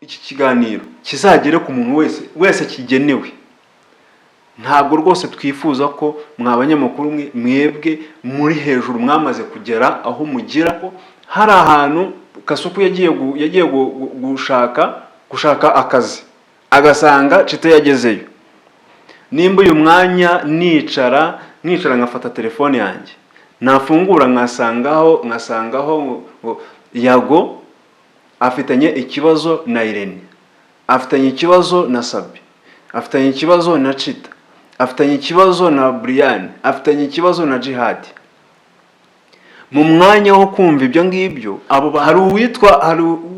iki kiganiro kizagere ku muntu wese kigenewe. Ntabwo rwose twifuza ko mwabanyamakuru mwebwe muri hejuru mwamaze kugera aho mugira ko hari ahantu Kasuku yagiye gushaka akazi agasanga Chita yagezeyo. Nimba uyu mwanya nicara nkafata telefone yanjye nafungura nkasangaho Yago afitanye ikibazo na Irene, afitanye ikibazo na Sabi, afitanye ikibazo na Chita, afitanye ikibazo na Brian, afitanye ikibazo na Jihad. Mu mwanya wo kumva ibyo ngibyo hari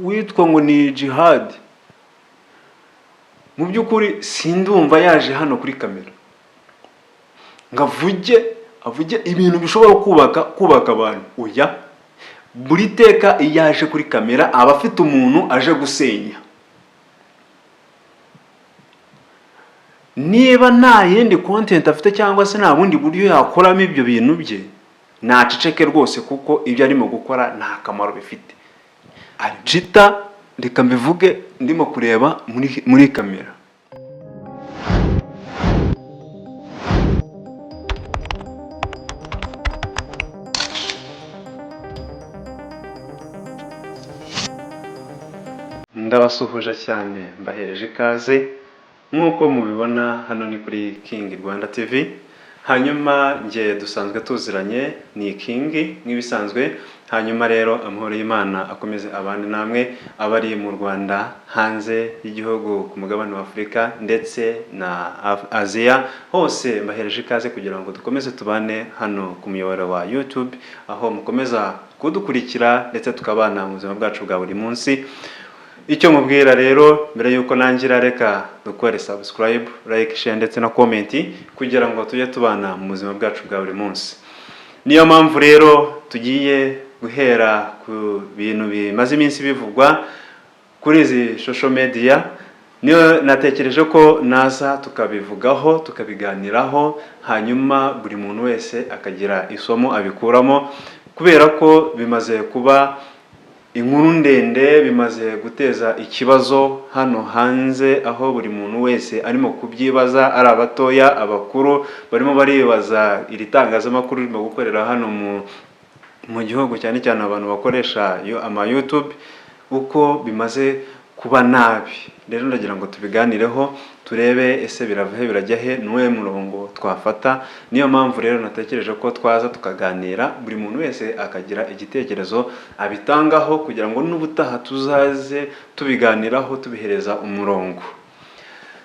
uwitwa ngo ni Jihad. Mu by'ukuri sindumva yaje hano kuri kamera ngavuge ibintu bishobora kubaka abantu. Oya, buri teka yaje kuri kamera aba afite umuntu aje gusenya. Niba nta yindi content afite cyangwa se nta bundi buryo yakoramo ibyo bintu bye, naceceke rwose kuko ibyo arimo gukora nta kamaro bifite. Chita reka mbivuge ndimo kureba muri kamera. Ndabasuhuje cyane, mbahereje ikaze nk'uko mubibona hano ni kuri King Rwanda TV. Hanyuma nge dusanzwe tuziranye ni King nk'ibisanzwe. Hanyuma rero amahoro y'Imana akomeze abandi namwe abari mu Rwanda, hanze y'igihugu, ku mugabane wa Afurika ndetse na Aziya hose, mbahereje ikaze kugira ngo dukomeze tubane hano ku muyoboro wa YouTube, aho mukomeza kudukurikira ndetse tukabana mu buzima bwacu bwa buri munsi. Icyo mubwira rero mbere yuko nangira, reka dukore subscribe, like, share ndetse na comment kugira ngo tujye tubana mu buzima bwacu bwa buri munsi. Niyo mpamvu rero tugiye guhera ku bintu bimaze iminsi bivugwa kuri izi social media. Niyo natekereje ko naza tukabivugaho, tukabiganiraho, hanyuma buri muntu wese akagira isomo abikuramo, kubera ko bimaze kuba inkuru ndende, bimaze guteza ikibazo hano hanze, aho buri muntu wese arimo kubyibaza, ari abatoya, abakuru barimo baribaza iri tangazamakuru ririmo gukorera hano mu gihugu, cyane cyane abantu bakoresha ama YouTube, uko bimaze kuba nabi. Rero ndagira ngo tubiganireho, turebe ese birava he birajya he, nuwe murongo twafata. Niyo mpamvu rero natekereje ko twaza tukaganira, buri muntu wese akagira igitekerezo abitangaho, kugira ngo n'ubutaha tuzaze tubiganiraho tubihereza umurongo.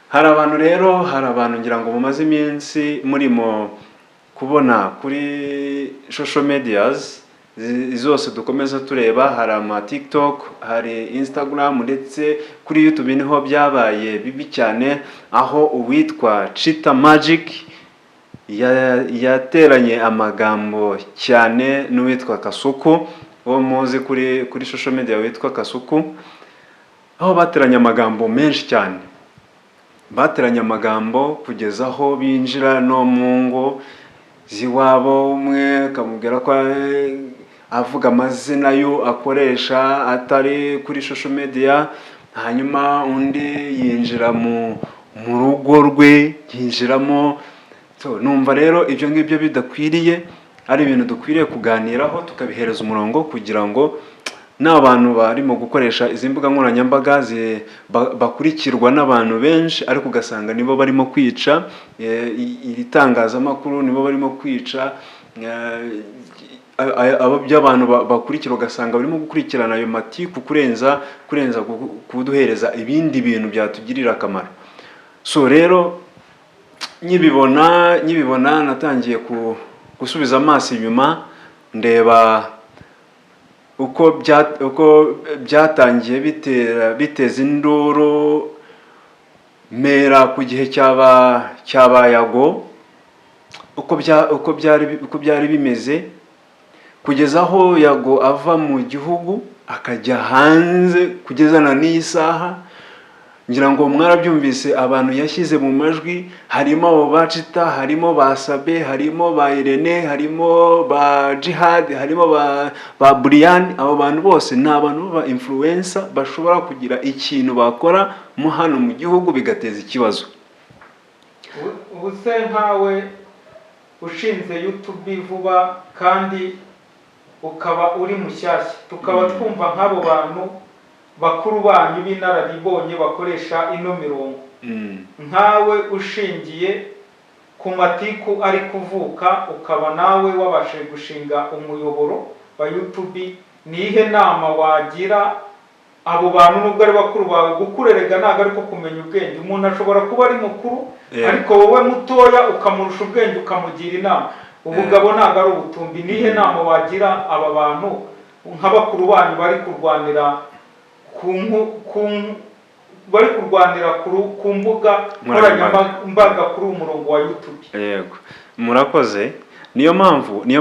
Hari abantu ngira ngo mumaze iminsi murimo kubona kuri social medias zose dukomeza tureba. Hari ama TikTok, hari Instagram ndetse kuri YouTube niho byabaye bibi cyane, aho uwitwa Chita Magic yateranye amagambo cyane n'uwitwa Kasuku, uwo muzi kuri social media witwa Kasuku, aho bateranye amagambo menshi cyane. Bateranye amagambo kugeza aho binjira no mu ngo ziwabo, umwe akamubwira ko avuga amazina yo akoresha atari kuri social media, hanyuma undi yinjira mu rugo rwe, yinjiramo. Numva rero ibyo ngibyo bidakwiriye, ari ibintu dukwiriye kuganiraho tukabihereza umurongo, kugira ngo n'abantu barimo gukoresha izi mbuga nkoranyambaga bakurikirwa n'abantu benshi, ariko ugasanga nibo barimo kwica iri tangazamakuru, nibo barimo kwica by'abantu bakurikira, ugasanga barimo gukurikirana ayo matiku kurenza kuduhereza ibindi bintu byatugirira akamaro. So rero nyibibona natangiye gusubiza amaso inyuma, ndeba uko byatangiye biteza induru, mera ku gihe cyaba Yago, uko byari bimeze, kugeza aho Yago ava mu gihugu akajya hanze kugeza na n'iyi saha. ngira ngo mwarabyumvise abantu yashyize mu majwi, harimo abo bacita, harimo ba Sabe, harimo ba Irene, harimo ba Jihad, harimo ba Brian. Abo bantu bose ni abantu baba influencer bashobora kugira ikintu bakora mu hano mu gihugu bigateza ikibazo. ubuse nkawe ushinze YouTube vuba kandi ukaba uri mushyashya, tukaba twumva nk'abo bantu bakuru banyu b'inararibonye bakoresha ino mirongo, nkawe ushingiye ku matiku ari kuvuka, ukaba nawe wabashije gushinga umuyoboro wa YouTube, nihe nama wagira abo bantu nubwo ari bakuru bawe? Gukurerega ntabwo ariko kumenya ubwenge, umuntu ashobora kuba ari mukuru ariko wowe mutoya ukamurusha ubwenge ukamugira inama. Ubugabo ntabwo ari ubutumbi. Nihe nama wagira aba bantu nk'abakuru banyu bari kurwanira ku mbuga nkoranyambaga kuri umurongo wa YouTube? Yego, murakoze. Niyo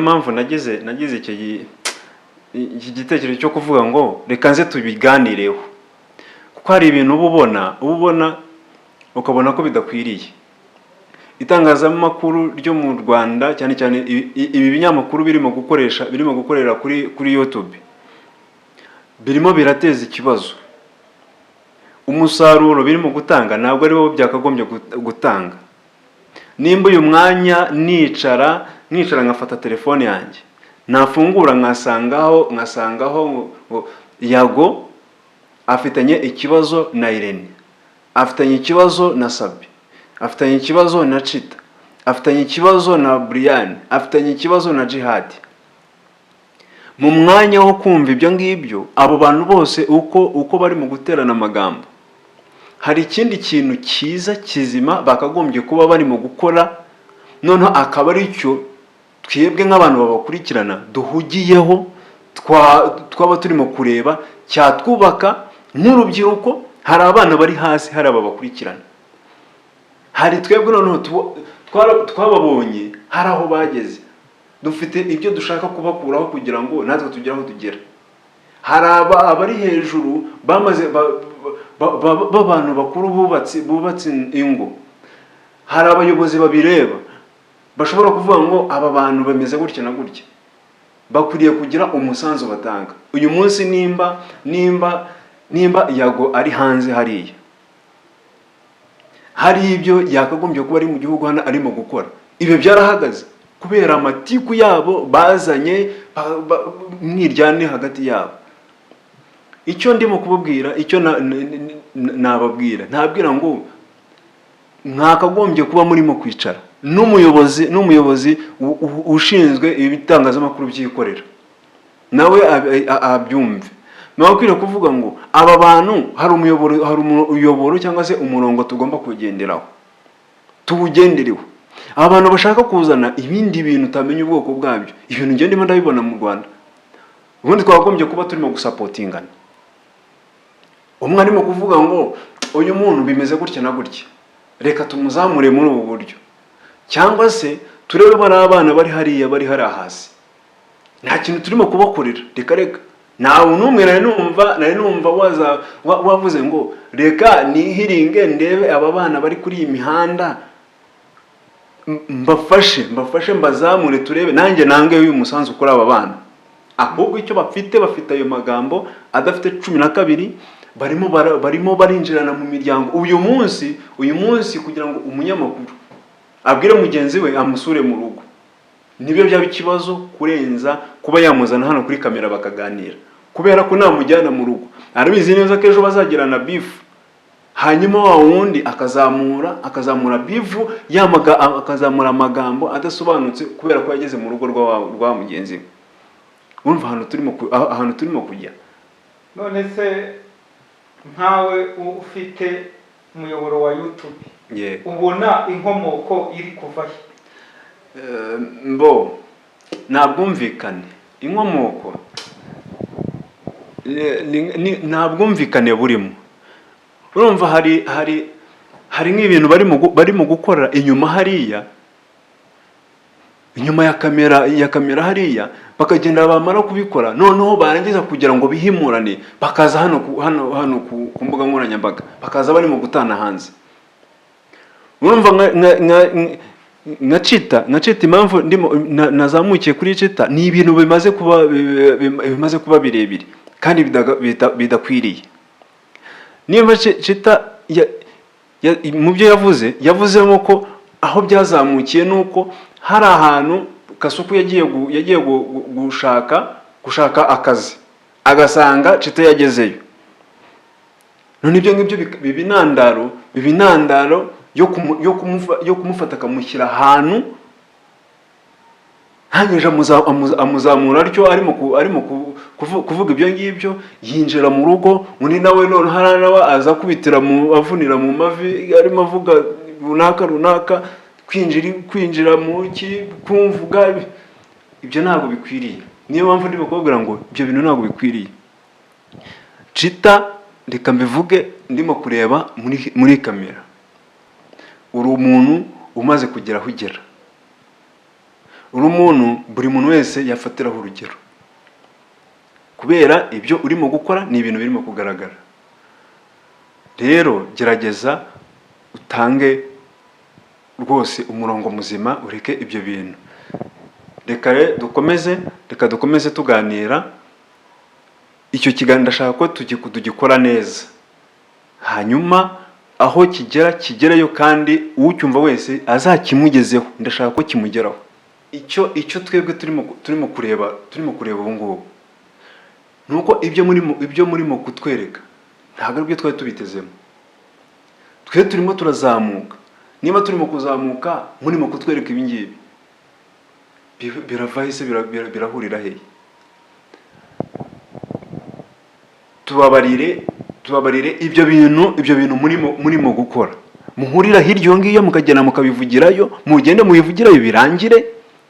mpamvu nagize iki gitekerezo cyo kuvuga ngo reka nze tubiganireho, kuko hari ibintu ubona ukabona ko bidakwiriye. Itangazamakuru ryo mu Rwanda cyane cyane ibi binyamakuru birimo gukorera kuri YouTube birimo birateza ikibazo. Umusaruro birimo gutanga ntabwo ari wo byakagombye gutanga. Nimba uyu mwanya nicara ngafata telefone yanjye, nafungura nkasangaho Yago afitanye ikibazo na Irene, afitanye ikibazo na Sabi, afitanye ikibazo na Chita, afitanye ikibazo na Brian, afitanye ikibazo na Jihad. Mu mwanya wo kumva ibyo ngibyo, abo bantu bose uko bari mu guterana amagambo, hari ikindi kintu cyiza kizima bakagombye kuba bari mu gukora, noneho akaba ari cyo twebwe nk'abantu babakurikirana duhugiyeho, twaba turimo kureba cyatwubaka nk'urubyiruko. Hari abana bari hasi, hari ababakurikirana, hari twebwe noneho twababonye, hari aho bageze, dufite ibyo dushaka kubakuraho kugira ngo natwe tugere aho tugera. Hari abari hejuru bamaze b'abantu bakuru bubatse ingo, hari abayobozi babireba bashobora kuvuga ngo aba bantu bameze gutya na gutya, bakwiriye kugira umusanzu batanga. Uyu munsi nimba Yago ari hanze hariya, hari ibyo yakagombye kuba ari mu gihugu hano arimo gukora, ibyo byarahagaze kubera amatiku yabo bazanye mwiryane hagati yabo. Icyo ndimo kubabwira, icyo nababwira ngo mwakagombye kuba murimo kwicara n'umuyobozi ushinzwe ibitangazamakuru byikorera, nawe abyumve. Nakwiriye kuvuga ngo aba bantu hari umuyoboro cyangwa se umurongo tugomba kugenderaho, tuwugendereho. Abantu bashaka kuzana ibindi bintu utamenya ubwoko bwabyo, ibintu ngende ndimo ndabibona mu Rwanda. Ubundi twagombye kuba turimo gusapotingana. Umwe arimo kuvuga ngo uyu muntu bimeze gutya na gutya, reka tumuzamure muri ubu buryo, cyangwa se turebe bari abana bari hariya hasi, nta kintu turimo kubakorera. Reka nawe n'umwe nari numva wavuze ngo reka nihiringe ndebe aba bana bari kuri iyi mihanda, mbafashe mbazamure, turebe nanjye nange uyu musanzu kuri aba bana. Ahubwo icyo bafite ayo magambo adafite 12, barimo barinjirana mu miryango. Uyu munsi kugira ngo umunyamakuru abwire mugenzi we amusure mu rugo, nibyo byaba ikibazo kurenza kuba yamuzana hano kuri kamera bakaganira, kubera ko namujyana mu rugo arabizi neza ko ejo bazagirana beef, hanyuma wa wundi akazamura beef, akazamura amagambo adasobanutse kubera ko yageze mu rugo rwa mugenzi we. Urumva ahantu turimo kujya. None se nkawe ufite umuyoboro wa YouTube, ubona inkomoko iri kuva he? Ntabwumvikane inkomoko, ntabwumvikane burimo. Urumva hari nk'ibintu barimo gukora inyuma hariya, inyuma ya kamera hariya, bakagenda bamara kubikora, noneho barangiza kugira ngo bihimurane, bakaza hano ku mbuga nkoranyambaga, bakaza barimo gutana hanze. Urumva nka Chita impamvu ndimo nazamukiye kuri Chita, ni ibintu bimaze kuba birebire kandi bidakwiriye. Niba Chita mu byo yavuzemo ko aho byazamukiye nuko hari ahantu Kasuku yagiye gushaka akazi, agasanga Chita yagezeyo. None ibyo ngibyo bibinandaro yo kumufata akamushyira ahantu, hanyuje amuzamura atyo, arimo kuvuga ibyo ngibyo, yinjira mu rugo, undi nawe none haranawe aza kubitira avunira mu mavi, arimo avuga runaka, kwinjira mu kumvuga. Ibyo ntabwo bikwiriye. Niyo mpamvu ndimo kubabwira ngo ibyo bintu ntabwo bikwiriye. Chita, reka mbivuge, ndimo kureba muri kamera, uri umuntu umaze kugera aho ugera. Uri umuntu buri muntu wese yafatiraho urugero, kubera ibyo urimo gukora ni ibintu birimo kugaragara. Rero gerageza utange rwose umurongo muzima, ureke ibyo bintu. Reka dukomeze tuganira. Icyo kiganiro ndashaka ko tugikora neza, hanyuma aho kigereyo, kandi ucyumva wese azakimugezeho. Ndashaka ko kimugeraho. Icyo twebwe turimo kureba ubu ngubu nuko ibyo murimo kutwereka ntabwo aribyo twari tubitezemo. Twe turimo turazamuka. Niba turimo kuzamuka, murimo kutwereka ibi ngibi, biravahise birahurira hehe? Tubabarire ibyo bintu murimo gukora. Muhurira hirya ngiyo, mukagenda mukabivugirayo, mugende mubivugirayo, birangire,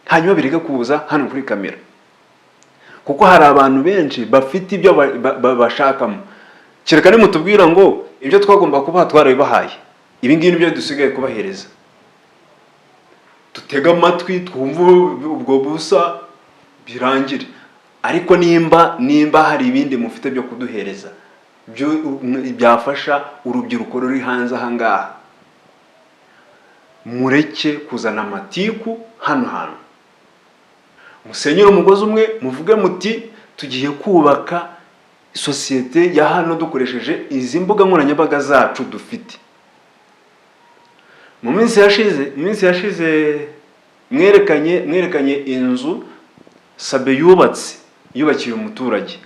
hanyuma bireke kuza hano kuri kamera. Kuko hari abantu benshi bafite ibyo bashakamo. Kereka nimutubwira ngo ibyo twagomba kubaha twarabibahaye, ibi ngibi nibyo dusigaye kubahereza, dutega amatwi twumva ubwo busa, birangire. Ariko nimba hari ibindi mufite byo kuduhereza, byafasha urubyiruko ruri hanze ahangaha, mureke kuzana amatiku hano. Musenyere umugozi umwe, muvuge muti tugiye kubaka sosiyete ya hano dukoresheje izi mbuga nkoranyambaga zacu dufite. Mu minsi yashize mwerekanye inzu Sabe yubakiye umuturage.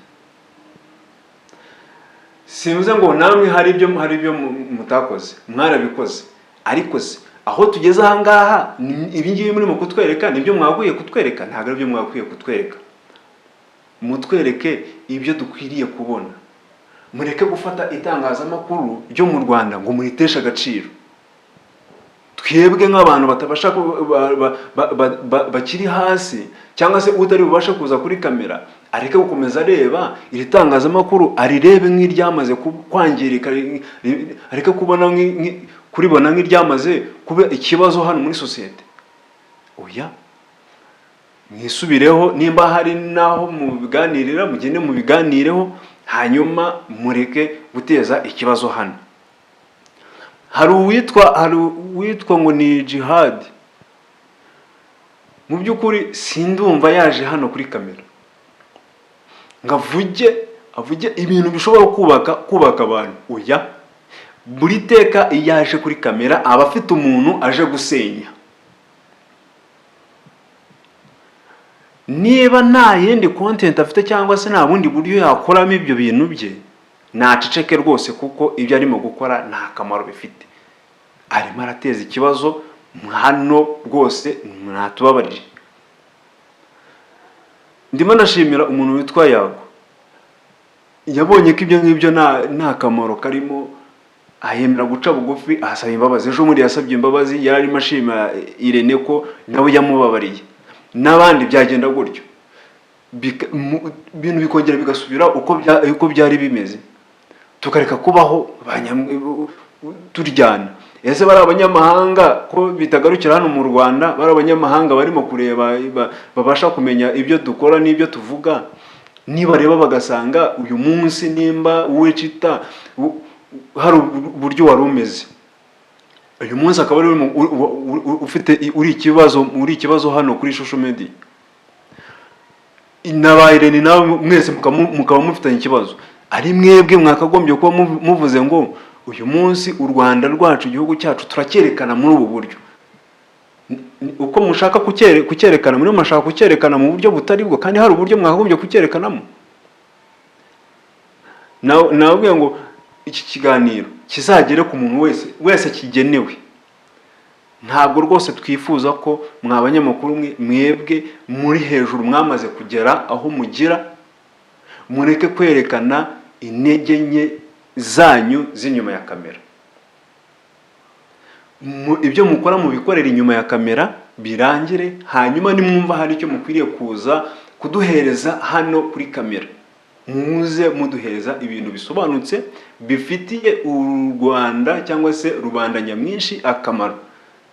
Simvuze ngo namwe hari ibyo mutakoze, mwarabikoze. Ariko se aho tugeze ahangaha, ibi ngibi murimo kutwereka nibyo mwagwiye kutwereka? Ntabwo aribyo mwagwiye kutwereka. Mutwereke ibyo dukwiriye kubona. Mureke gufata itangazamakuru ryo mu Rwanda ngo muriteshe agaciro. Twebwe nk'abantu batabasha bakiri hasi, cyangwa se utari bubasha kuza kuri kamera, areke gukomeza areba iri tangazamakuru, arirebe nk'iryamaze kwangirika, areke kuribona nk'iryamaze kuba ikibazo hano muri sosiyete. Oya, mwisubireho. Nimba hari naho mubiganirira, mugende mubiganireho, hanyuma mureke guteza ikibazo hano. Hari uwitwa ngo ni Jihad. Mu by'ukuri sindumva yaje hano kuri kamera ngo avuge ibintu bishobora kubaka abantu. Oya, buri teka yaje kuri kamera aba afite umuntu aje gusenya. Niba nta yindi content afite, cyangwa se nta bundi buryo yakoramo ibyo bintu bye, naceceke rwose, kuko ibyo arimo gukora nta kamaro bifite. Arimo arateza ikibazo hano rwose, mwatubabarire. Ndimo ndashimira umuntu witwa Yago, yabonye ko ibyo ngibyo nta kamaro karimo, ahemera guca bugufi, asaba imbabazi. Ejo muri yasabye imbabazi, yari arimo ashima Irene ko nawe yamubabariye. N'abandi byagenda gutyo, ibintu bikongera bigasubira uko byari bimeze, tukareka kubaho turyana. ese bari abanyamahanga ko bitagarukira hano mu Rwanda, bari abanyamahanga barimo kureba babasha kumenya ibyo dukora n'ibyo tuvuga, niba reba bagasanga uyu munsi nimba wowe Chita hari uburyo wari umeze, uyu munsi akaba ari ufite uri ikibazo hano kuri social media, inabayireni nawe mwese mukaba mufitanye ikibazo, ari mwebwe mwakagombye kuba muvuze ngo uyu munsi u Rwanda rwacu, igihugu cyacu turacyerekana muri ubu buryo. Uko mushaka kucyerekana, muri mashaka kucyerekana mu buryo butari bwo, kandi hari uburyo mwakagombye kucyerekanamo. Navuga ngo iki kiganiro kizagere ku muntu wese kigenewe. Ntabwo rwose twifuza ko mwabanyamakuru mwebwe muri hejuru mwamaze kugera aho mugira, mureke kwerekana intege nke zanyu z'inyuma ya kamera. Ibyo mukora mu bikorera inyuma ya kamera birangire, hanyuma nimwumva hari icyo mukwiriye kuza kuduhereza hano kuri kamera, muze muduhereza ibintu bisobanutse bifitiye u Rwanda cyangwa se rubanda nyamwinshi akamaro.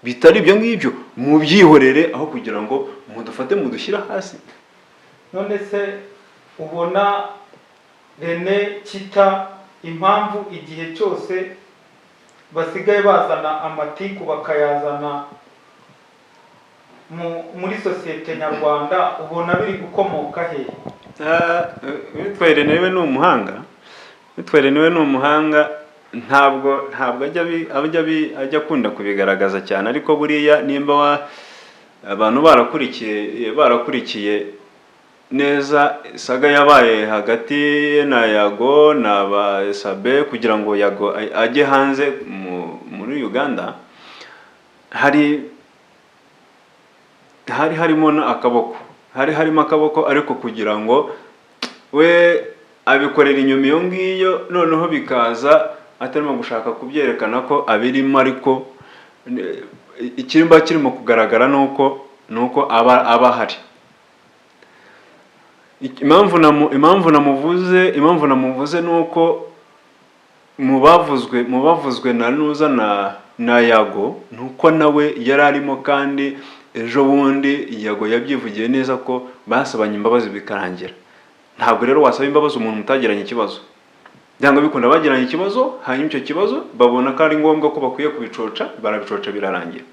Bitari ibyo ngibyo mubyihorere, aho kugira ngo mudufate mudushyira hasi. None se ubona René Chita impamvu igihe cyose basigaye bazana amatiku bakayazana muri sosiyete nyarwanda, ubona biri gukomoka he? Bitwere niwe ni umuhanga, ntabwo ajya akunda kubigaragaza cyane, ariko buriya nimba abantu barakurikiye neza saga yabaye hagati na Yago na Basabe kugira ngo Yago ajye hanze muri Uganda, harimo akaboko, ariko kugira ngo we abikorera inyuma iyo ngiyo, noneho bikaza atarimo gushaka kubyerekana ko abirimo, ariko kirimo kugaragara nuko aba ahari. Impamvu namuvuze nuko mu bavuzwe na Nuza na Yago, nuko nawe yari arimo, kandi ejo bundi Yago yabyivugiye neza ko basabanye imbabazi bikarangira. Ntabwo rero wasaba imbabazi umuntu mutagiranye ikibazo. Byanga bikunda bagiranye ikibazo, hanyuma icyo kibazo babona ko ari ngombwa ko bakwiye kubicoca, barabicoca birarangira.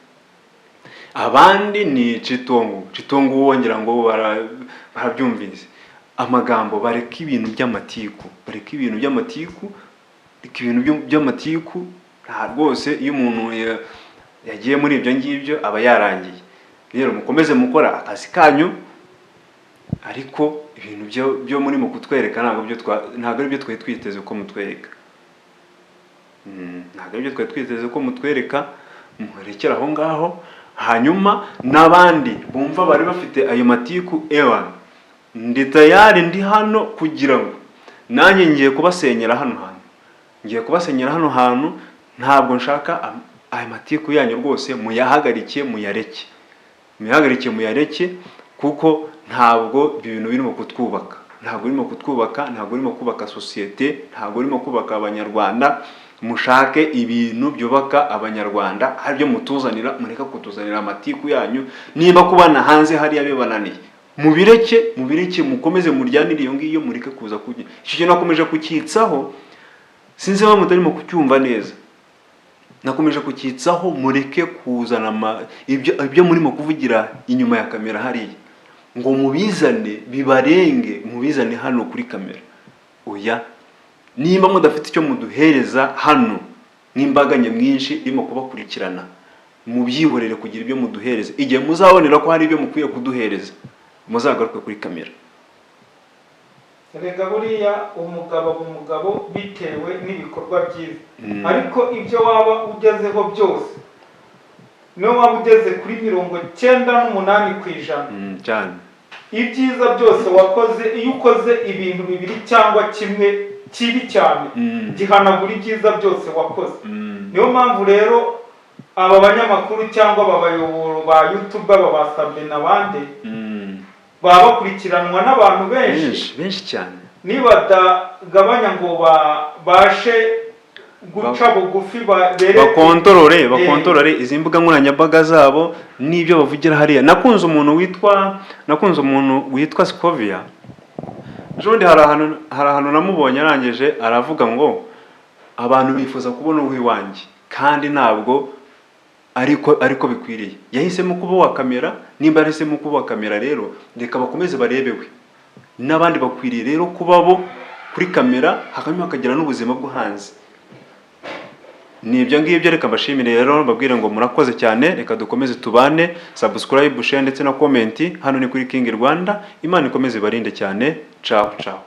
Abandi ni Chitongo wongera ngo barabyumvise amagambo, bareka ibintu by'amatiku, nta rwose iyo umuntu yagiye muri ibyo ngibyo aba yarangiye. Rero mukomeze mukora akazi kanyu, ariko ibintu byo muri mu kutwereka ntabwo ari byo twari twiteze ko mutwereka. Murekera aho ngaho, hanyuma n'abandi bumva bari bafite ayo matiku, ndi tayari, ndi hano kugira ngo nanjye ngiye kubasenyera hano hantu, ntabwo nshaka ayo matiku yanyu rwose muyahagarike, muyareke, kuko ntabwo ibintu birimo kutwubaka, ntabwo birimo kubaka sosiyete, ntabwo birimo kubaka abanyarwanda. Mushake ibintu byubaka abanyarwanda, aribyo mutuzanira, mureka kutuzanira amatiku yanyu. Niba kubana hanze hariya bibananiye, mubireke, mukomeze muryanire iyo ngiyo, mureke kuza kujya icyo kintu nakomeje kukitsaho. Sinzi niba mutarimo kucyumva neza, nakomeje kukitsaho, mureke kuzana ibyo murimo kuvugira inyuma ya kamera hariya, ngo mubizane bibarenge, mubizane hano kuri kamera. Oya, nimba mudafite icyo muduhereza hano n'imbaga nyamwinshi irimo kubakurikirana, mubyihorere kugira ibyo muduhereza. Igihe muzabonera ko hari ibyo mukwiye kuduhereza, muzagaruke kuri kamera. Erega buriya umugabo bitewe n'ibikorwa byiza, ariko ibyo waba ugezeho byose, niyo waba ugeze kuri 98% cyane, ibyiza byose wakoze, iyo ukoze ibintu bibiri cyangwa kimwe kibi cyane, gihanagura ibyiza byose wakoze. Niyo mpamvu rero aba banyamakuru cyangwa ababayoboro ba YouTube, babasabye n'abandi baba bakurikiranwa n'abantu benshi cyane, nibadagabanya ngo babashe guca bugufi bakontorore izi mbuga nkoranyambaga zabo n'ibyo bavugira hariya. Nakunze umuntu witwa Scovia. Jondi hari ahantu namubonye arangije aravuga ngo abantu bifuza kubona uwiwanjye kandi ntabwo ariko bikwiriye. Yahisemo kuba wa kamera, nimba yahisemo kuba wa kamera rero reka bakomeze barebewe. N'abandi bakwiriye rero kuba bo kuri kamera hakagira n'ubuzima bwo hanze. Ni ibyo ngibyo, reka mbashimire rero mbabwire ngo murakoze cyane. Reka dukomeze tubane, subscribe, share ndetse na comment. Hano ni kuri King Rwanda. Imana ikomeze barinde cyane. Ciao ciao.